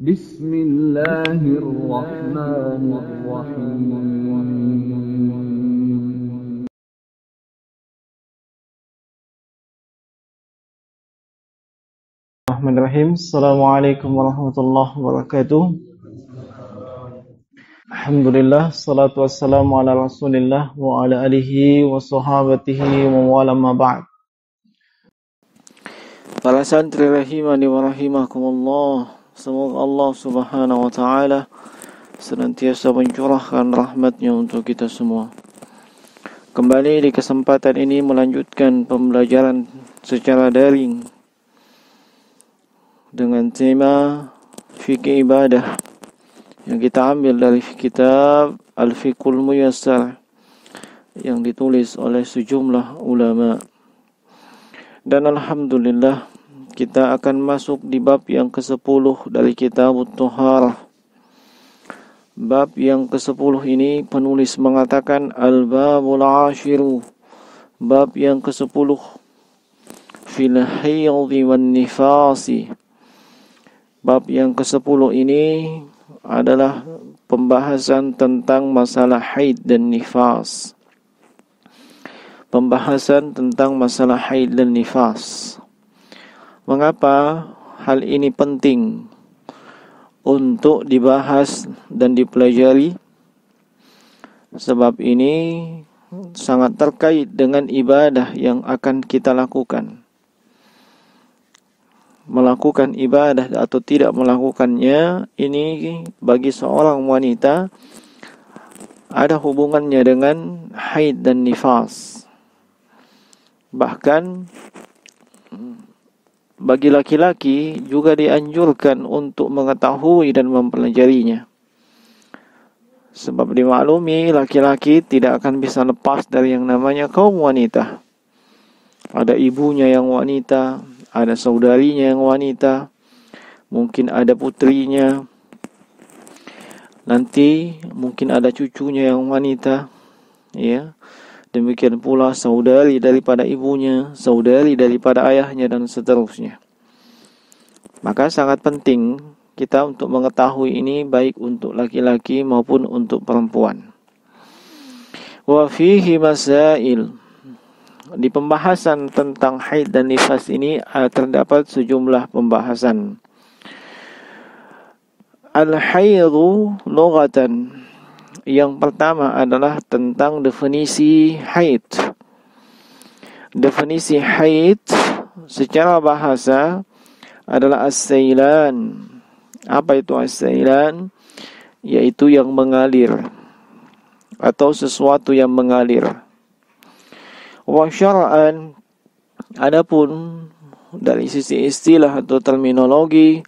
Bismillahirrahmanirrahim. Bismillahirrahmanirrahim. Assalamualaikum warahmatullahi wabarakatuh. Alhamdulillah, salatu wassalamu ala rasulillah wa ala alihi wa sahabatihi wa wala ma ba'd. Para santri rahimani wa rahimakumullah, semoga Allah subhanahu wa ta'ala senantiasa mencurahkan rahmatnya untuk kita semua. Kembali di kesempatan ini melanjutkan pembelajaran secara daring dengan tema fikih ibadah yang kita ambil dari kitab Al-Fiqhul Muyassar yang ditulis oleh sejumlah ulama. Dan alhamdulillah kita akan masuk di bab yang ke-10 dari kitab At-Taharah. Bab yang ke-10 ini penulis mengatakan Al-Babul Ashiru, bab yang ke-10, fil haydhi wan nifasi. Bab yang ke-10 ini adalah pembahasan tentang masalah haid dan nifas. Pembahasan tentang masalah haid dan nifas. Mengapa hal ini penting untuk dibahas dan dipelajari? Sebab ini sangat terkait dengan ibadah yang akan kita lakukan. Melakukan ibadah atau tidak melakukannya, ini bagi seorang wanita ada hubungannya dengan haid dan nifas. Bahkan bagi laki-laki juga dianjurkan untuk mengetahui dan mempelajarinya. Sebab dimaklumi laki-laki tidak akan bisa lepas dari yang namanya kaum wanita. Ada ibunya yang wanita, ada saudarinya yang wanita, mungkin ada putrinya, nanti mungkin ada cucunya yang wanita, ya. Demikian pula saudari daripada ibunya, saudari daripada ayahnya, dan seterusnya. Maka sangat penting kita untuk mengetahui ini, baik untuk laki-laki maupun untuk perempuan. Wa fihi masail. Di pembahasan tentang haid dan nifas ini terdapat sejumlah pembahasan. Al-haidu lughatan. Yang pertama adalah tentang definisi haid. Definisi haid secara bahasa adalah as-sailan. Apa itu as-sailan? Yaitu yang mengalir atau sesuatu yang mengalir. Wa syar'an, adapun dari sisi istilah atau terminologi,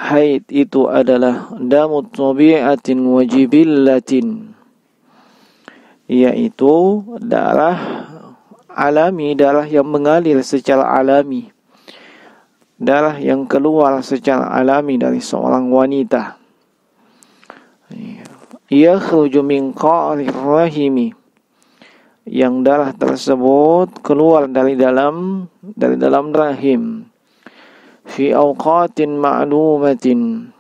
haid itu adalah damut tabi'atin wa jibillatin, yaitu darah alami, darah yang mengalir secara alami, darah yang keluar secara alami dari seorang wanita. Yakhruju min qa'rir rahimi, yang darah tersebut keluar dari dalam rahim, fi awqatin ma'lumatin,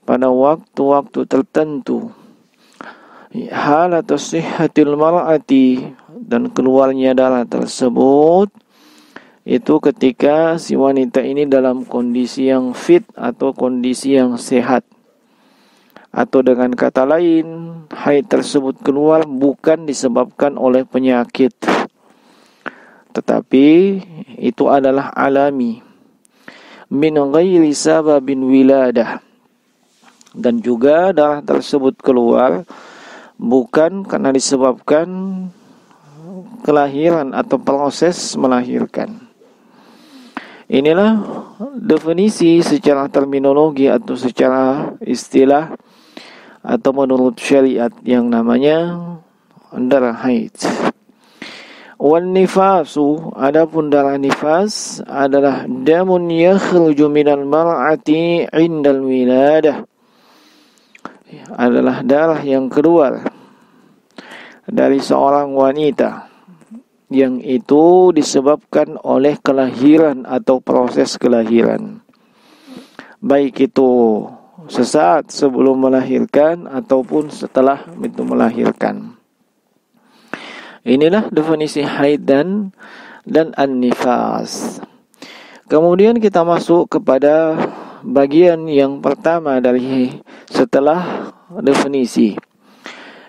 pada waktu-waktu tertentu, halatus sihhatil mar'ati, dan keluarnya darah tersebut itu ketika si wanita ini dalam kondisi yang fit atau kondisi yang sehat. Atau dengan kata lain, haid tersebut keluar bukan disebabkan oleh penyakit, tetapi itu adalah alami, min ghairi sababin wiladah, dan juga darah tersebut keluar bukan karena disebabkan kelahiran atau proses melahirkan. Inilah definisi secara terminologi atau secara istilah atau menurut syariat yang namanya darah haid. Wan nifasu, adapun darah nifas adalah damun yakhruju minal mar'ati indal wiladah, adalah darah yang keluar dari seorang wanita yang itu disebabkan oleh kelahiran atau proses kelahiran, baik itu sesaat sebelum melahirkan ataupun setelah itu melahirkan. Inilah definisi haid dan an-nifas. Kemudian kita masuk kepada bagian yang pertama dari setelah definisi,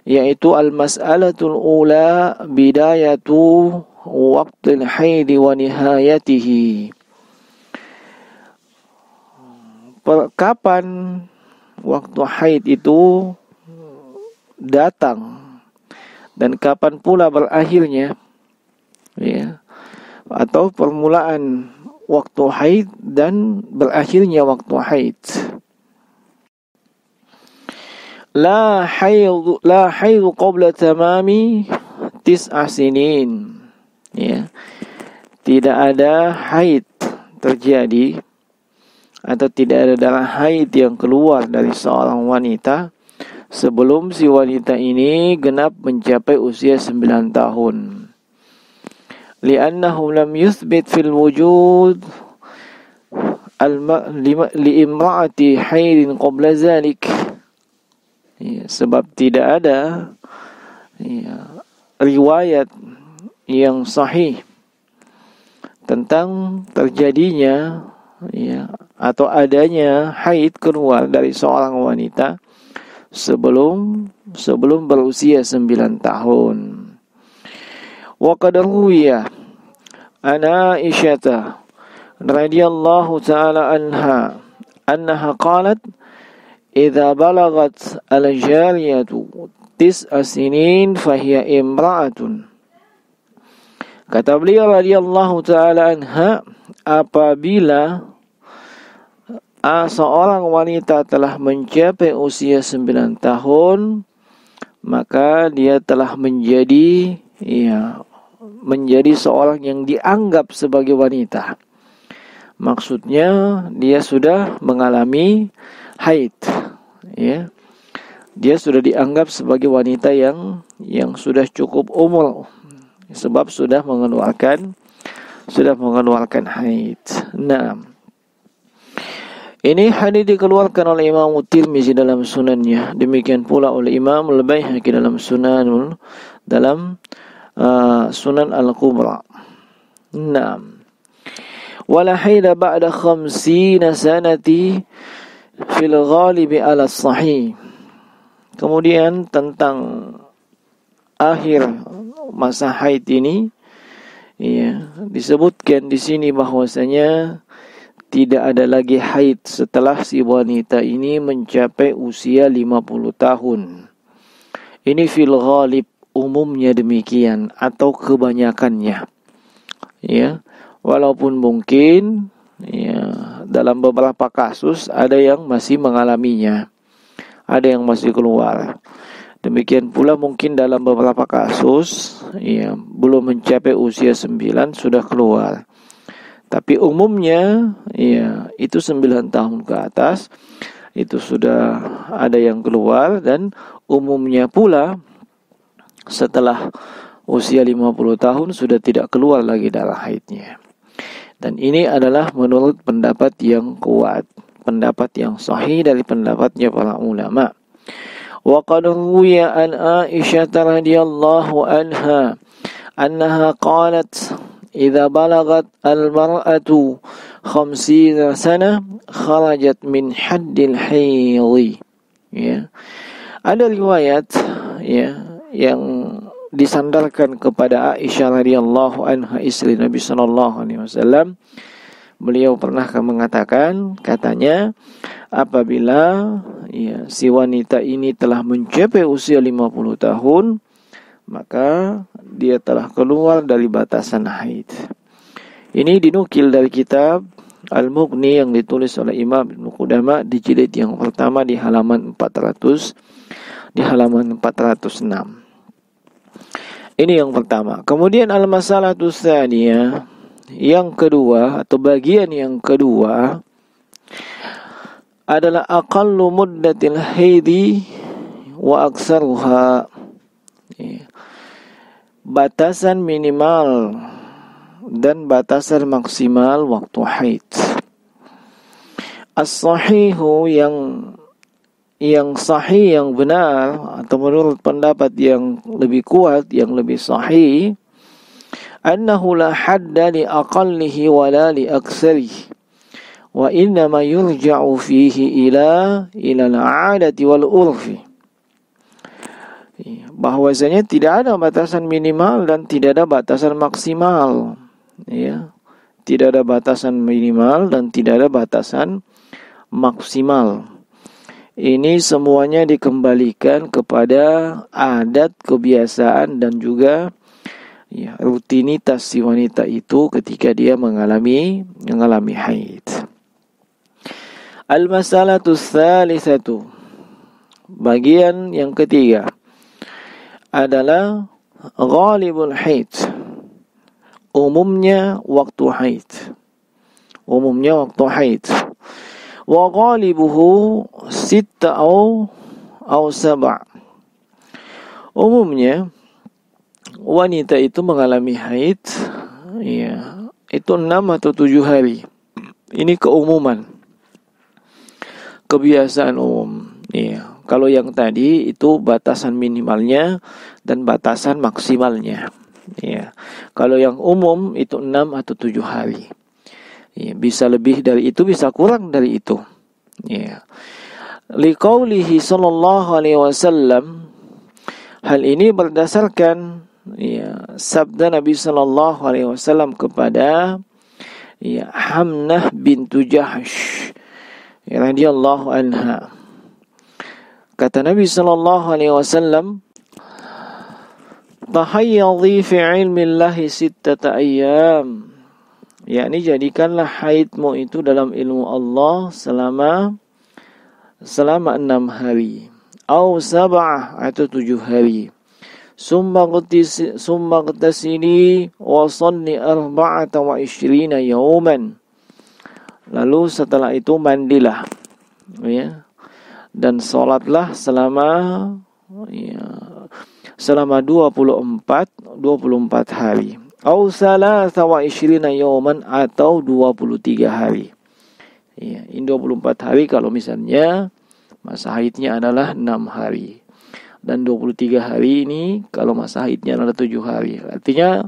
yaitu al-mas'alatul ula bidayatu waqtil haid wa nihayatihi. Kapan waktu haid itu datang dan kapan pula berakhirnya, ya, atau permulaan waktu haid dan berakhirnya waktu haid. La haid qabla tamami 9 sinin. Ya. Tidak ada haid terjadi atau tidak ada darah haid yang keluar dari seorang wanita sebelum si wanita ini genap mencapai usia 9 tahun. Li'annahu lam yuthbit fil wujud li'imra'ati haidin qabla zalik. Ya, sebab tidak ada riwayat yang sahih tentang terjadinya atau adanya haid keluar dari seorang wanita sebelum berusia 9 tahun. Wa qad ruwiya an Aisyah radhiyallahu ta'ala annaha qalat idza balagat al-jariyatu 9 sinin fahiya imra'atun. Kata beliau radhiyallahu ta'ala anha, apabila seorang wanita telah mencapai usia 9 tahun, maka dia telah menjadi seorang yang dianggap sebagai wanita. Maksudnya dia sudah mengalami haid, ya. Dia sudah dianggap sebagai wanita yang sudah cukup umur, sebab sudah mengeluarkan haid. Nah, ini hadis dikeluarkan oleh Imam Tirmizi dalam sunannya, demikian pula oleh Imam Al-Baihaqi dalam Sunan Al-Kubra. Naam. Wala haida ba'da 50 sanati fil ghalibi ala sahih. Kemudian tentang akhir masa haid ini, disebutkan di sini bahwasanya tidak ada lagi haid setelah si wanita ini mencapai usia 50 tahun. Ini fil ghalib, umumnya demikian atau kebanyakannya. Ya, walaupun mungkin dalam beberapa kasus ada yang masih mengalaminya, ada yang masih keluar. Demikian pula mungkin dalam beberapa kasus belum mencapai usia 9 sudah keluar. Tapi umumnya itu 9 tahun ke atas itu sudah ada yang keluar, dan umumnya pula setelah usia 50 tahun sudah tidak keluar lagi darah haidnya. Dan ini adalah menurut pendapat yang kuat, pendapat yang sahih dari pendapatnya para ulama. Wa qad ruwiya an Aisyah radhiyallahu anha annaha qalat idza balagat al-mar'atu 50 sana kharajat min haddil haidhi. Ya. Ada riwayat yang disandarkan kepada Aisyah radhiyallahu anha, istri Nabi sallallahu alaihi wasallam. Beliau pernah mengatakan, katanya, apabila si wanita ini telah mencapai usia 50 tahun, maka dia telah keluar dari batasan haid. Ini dinukil dari kitab Al-Mughni yang ditulis oleh Imam Ibnu Qudamah di jilid yang pertama di halaman 406. Ini yang pertama. Kemudian al-masalatu tsaniyah, yang kedua atau bagian yang kedua adalah aqallu muddatil haidi wa aksaruha. Batasan minimal dan batasan maksimal waktu haid. As-sahihu, yang yang sahih, yang benar, atau menurut pendapat yang lebih kuat, yang lebih sahih, annahu la hadda li aqallihi wa la li aktsarihi wa innama yurja'u fihi ila al-'adati wal urfi. Bahwasanya tidak ada batasan minimal dan tidak ada batasan maksimal, ya. Tidak ada batasan minimal dan tidak ada batasan maksimal. Ini semuanya dikembalikan kepada adat, kebiasaan dan juga ya, rutinitas si wanita itu ketika dia mengalami haid. Al-masalatu tsalitsatu, bagian yang ketiga adalah ghalibul haid, umumnya waktu haid. Umumnya waktu haid. Wa ghalibuhu sitta au sab'a. Umumnya wanita itu mengalami haid, ya, itu 6 atau 7 hari. Ini keumuman, kebiasaan umum. Ya. Kalau yang tadi itu batasan minimalnya dan batasan maksimalnya. Ya. Kalau yang umum itu 6 atau 7 hari. Ya. Bisa lebih dari itu, bisa kurang dari itu. Ya. Liqaulihi sallallahu alaihi wasallam, hal ini berdasarkan ya, sabda Nabi sallallahu alaihi wasallam kepada ya, Hamnah bintu Jahsh radhiyallahu anha. Kata Nabi sallallahu alaihi wasallam, tahayyadhi fi ilmi Allahi sittata ayyam. Yakni jadikanlah haidmu itu dalam ilmu Allah selama 6 hari. Au sab'ah atau 7 hari. Summa qtasili wa salli 24 yawman. Lalu setelah itu mandilah, ya, dan salatlah selama 24 hari. Au salasa wa 20 yawman atau 23 hari. Ya, ini 24 hari kalau misalnya masa haidnya adalah 6 hari. Dan 23 hari ini kalau masa haidnya adalah 7 hari. Artinya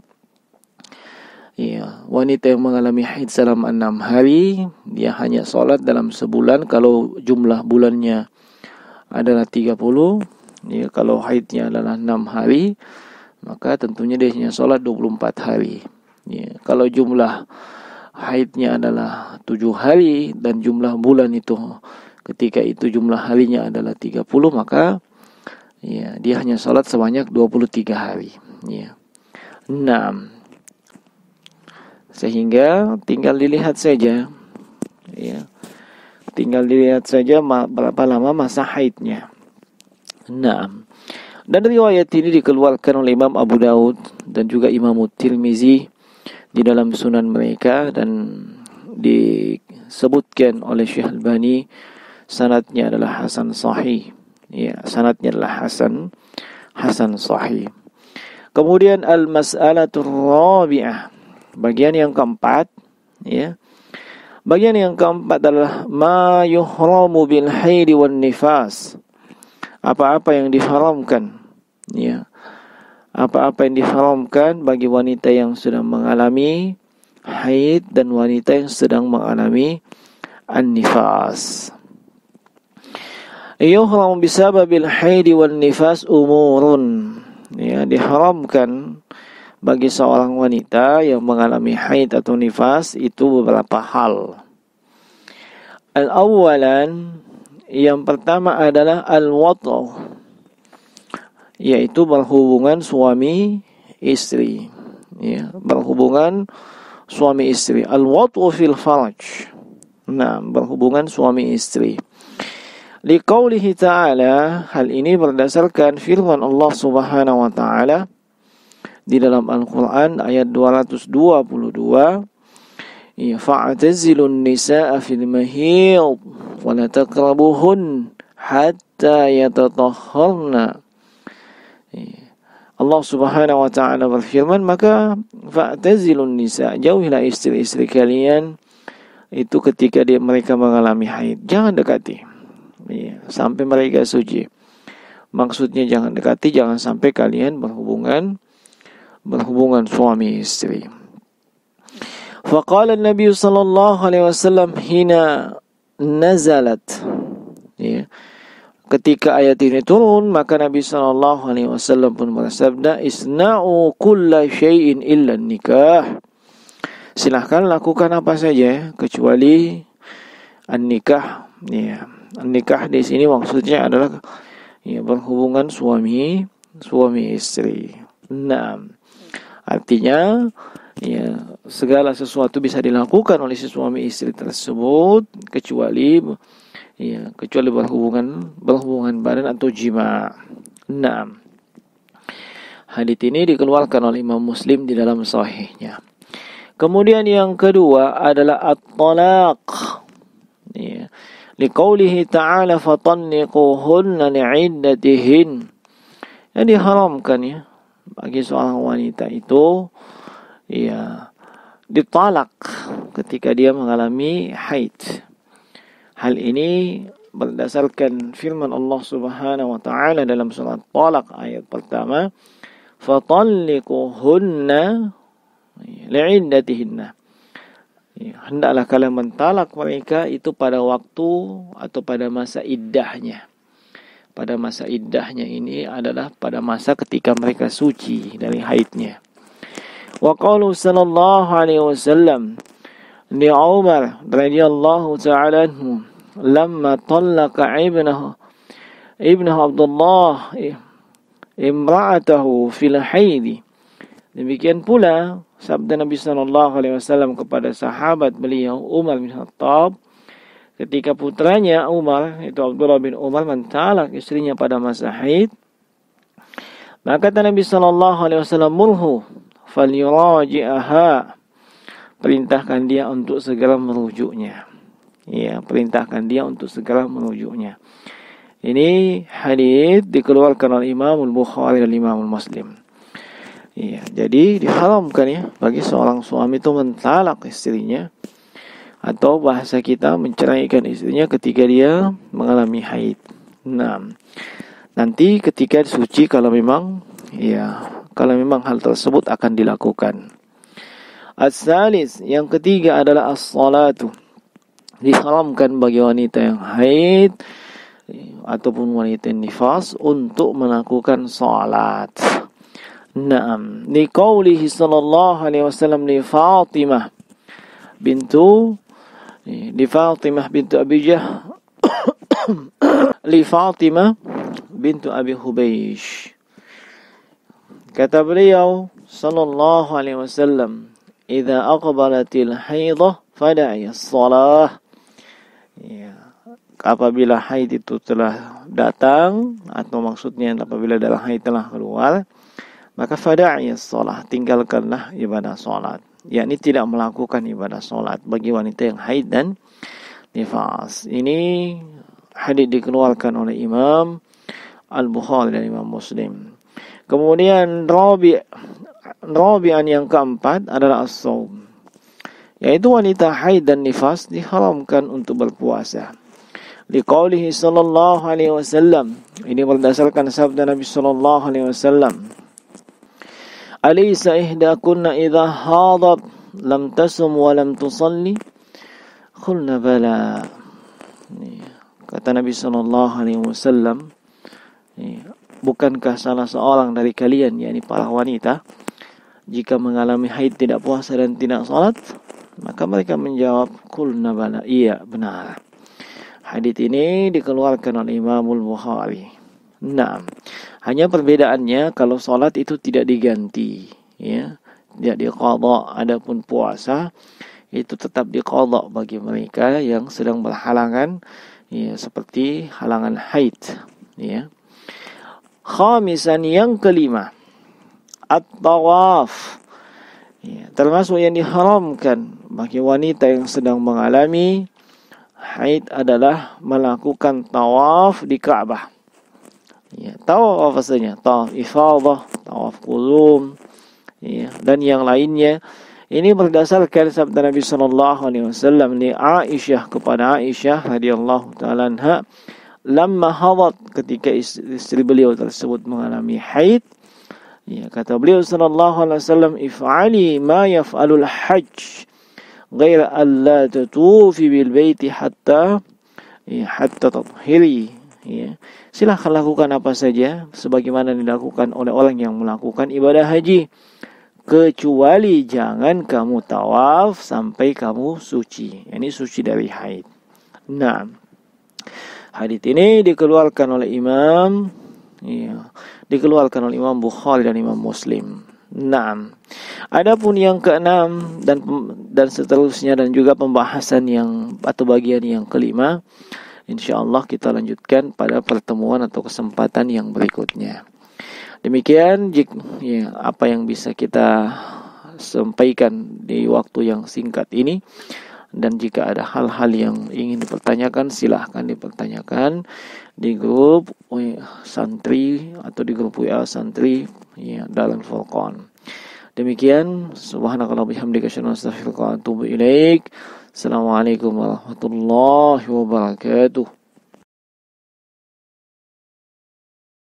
ya, wanita yang mengalami haid selama 6 hari, dia hanya sholat dalam sebulan. Kalau jumlah bulannya adalah 30, ya, kalau haidnya adalah 6 hari, maka tentunya dia hanya sholat 24 hari. Ya, kalau jumlah haidnya adalah 7 hari dan jumlah bulan itu ketika itu jumlah harinya adalah 30, maka ya, dia hanya sholat sebanyak 23 hari. Ya. 6. Sehingga tinggal dilihat saja, ya, tinggal dilihat saja berapa lama masa haidnya. 6. Dan riwayat ini dikeluarkan oleh Imam Abu Daud dan juga Imam Tirmizi di dalam sunan mereka, dan disebutkan oleh Syekh Albani sanadnya adalah hasan sahih. Ya, sanadnya adalah hasan sahih. Kemudian al-mas'alatur rabi'ah, bagian yang keempat, ya. Bagian yang keempat adalah ma yuhramu bil haid wan nifas. Apa-apa yang diharamkan, ya. Apa-apa yang diharamkan bagi wanita yang sedang mengalami haid dan wanita yang sedang mengalami an-nifas. Yuhramu bisababil haid wan nifas umurun. Ya, diharamkan bagi seorang wanita yang mengalami haid atau nifas itu beberapa hal. Al-awwalan, yang pertama adalah al-wat'u, yaitu berhubungan suami istri. Ya, berhubungan suami istri. Al-wat'u fil farj. Nah, berhubungan suami istri. Liqaulihi ta'ala, hal ini berdasarkan firman Allah Subhanahu wa ta'ala di dalam Al-Qur'an ayat 222, ya, fa'tazilun nisaa fil mahid wa la taqrabuhun hatta yatatahharna. Allah Subhanahu wa ta'ala berfirman, maka fa'tazilun nisa, jauhilah istri-istri kalian itu ketika mereka mengalami haid, jangan dekati. ya, sampai mereka suci. Maksudnya jangan dekati, jangan sampai kalian berhubungan suami istri. Faqala Nabi sallallahu alaihi wasallam hina nazalat, ya, ketika ayat ini turun, maka Nabi sallallahu alaihi wasallam pun bersabda, isna'u kulla syai'in illa nikah. Silahkan lakukan apa saja kecuali an-nikah. Ya, an-nikah di sini maksudnya adalah ya, berhubungan suami istri. Nah, artinya ya, segala sesuatu bisa dilakukan oleh si suami istri tersebut kecuali berhubungan badan atau jima. Nah, hadits ini dikeluarkan oleh Imam Muslim di dalam sahihnya. Kemudian yang kedua adalah at-talaq. Ya. Liqaulihi ta'ala fatanniquhunna li'iddatihin. Yang diharamkan ya bagi seorang wanita itu ya ditalak ketika dia mengalami haid. Hal ini berdasarkan firman Allah Subhanahu wa taala dalam surat Talaq ayat pertama, fatalliquhunna li'iddatihinna. Ya, hendaklah kalian mentalak mereka itu pada waktu atau pada masa iddahnya. Pada masa iddahnya ini adalah pada masa ketika mereka suci dari haidnya. Wa qalu sallallahu alaihi wasallam li Umar radhiyallahu ta'ala anhu lamma talaqa ibnu Abdullah imra'atahu fil haid. Demikian pula sabda Nabi sallallahu alaihi wasallam kepada sahabat beliau Umar bin Khattab ketika putranya Umar, itu Abdullah bin Umar, mentalak istrinya pada masa haid. Maka kata Nabi sallallahu alaihi wasallam, murhu falyuraji'aha, perintahkan dia untuk segera merujuknya. Ya, perintahkan dia untuk segera merujuknya. Ini hadis dikeluarkan oleh Imam Al-Bukhari dan Imam Muslim. Ya, jadi diharamkan ya bagi seorang suami itu mentalak istrinya, atau bahasa kita menceraikan istrinya ketika dia mengalami haid. Nah, nanti ketika suci kalau memang hal tersebut akan dilakukan. As-salis, yang ketiga adalah as-salatu. Diharamkan bagi wanita yang haid ataupun wanita yang nifas untuk melakukan salat. Naam, li qaulihi sallallahu alaihi wasallam li Fatimah bintu Abi Jah li Fatimah bintu Abi Hubaysh. Kata beliau sallallahu alaihi wasallam, "Idza aqbalatil haidah fada'i as-shalah." Ya, apabila haid itu telah datang, atau maksudnya apabila darah haid telah keluar, maka fada'i as-shalah, tinggalkanlah ibadah salat. Yakni tidak melakukan ibadah salat bagi wanita yang haid dan nifas. Ini hadis dikeluarkan oleh Imam Al-Bukhari dan Imam Muslim. Kemudian rabi'an yang keempat adalah as-shaum, yaitu wanita haid dan nifas diharamkan untuk berpuasa. Liqaulihi sallallahu alaihi wasallam, ini berdasarkan sabda Nabi sallallahu alaihi wasallam, alaysa ihdakunna idha hadat lam tasum wa lam tusalli? Qulna bala. Kata Nabi sallallahu alaihi wasallam, bukankah salah seorang dari kalian, yakni para wanita, jika mengalami haid tidak puasa dan tidak salat? Maka mereka menjawab, qulna bala, iya benar. Hadits ini dikeluarkan oleh Imam Al-Bukhari. Nah, hanya perbedaannya kalau salat itu tidak diganti, ya, tidak diqadha. Adapun puasa itu tetap diqadha bagi mereka yang sedang berhalangan, ya, seperti halangan haid, ya. Khamisan, yang kelima, at-tawaf. Ya, termasuk yang diharamkan bagi wanita yang sedang mengalami haid adalah melakukan tawaf di Ka'bah. Ya, tawaf apa saja, tawaf ifadah, tawaf qudum, ya, dan yang lainnya. Ini berdasarkan sabda Nabi sallallahu alaihi wasallam li Aisyah, kepada Aisyah radhiyallahu taala anha, lamma hadat, ketika istri beliau tersebut mengalami haid, ya, kata beliau sallallahu alaihi wasallam, if'ali ma yaf'alul hajj ghaira an la tatufi bil baiti hatta tathhiri, ya. Silahkan lakukan apa saja sebagaimana dilakukan oleh orang yang melakukan ibadah haji, kecuali jangan kamu tawaf sampai kamu suci. Ini suci dari haid. Nah, hadits ini dikeluarkan oleh dikeluarkan oleh Imam Bukhari dan Imam Muslim. Nah, adapun yang keenam dan seterusnya, dan juga pembahasan atau bagian yang kelima, insyaallah kita lanjutkan pada pertemuan atau kesempatan yang berikutnya. Demikian apa yang bisa kita sampaikan di waktu yang singkat ini. Dan jika ada hal-hal yang ingin dipertanyakan, silahkan dipertanyakan di grup santri atau di grup WA santri, ya, Darul Furqan. Demikian, subhanakallah bihamdika asyhadu an la ilaha illa anta astaghfiruka wa atubu ilaik. Assalamualaikum warahmatullahi wabarakatuh.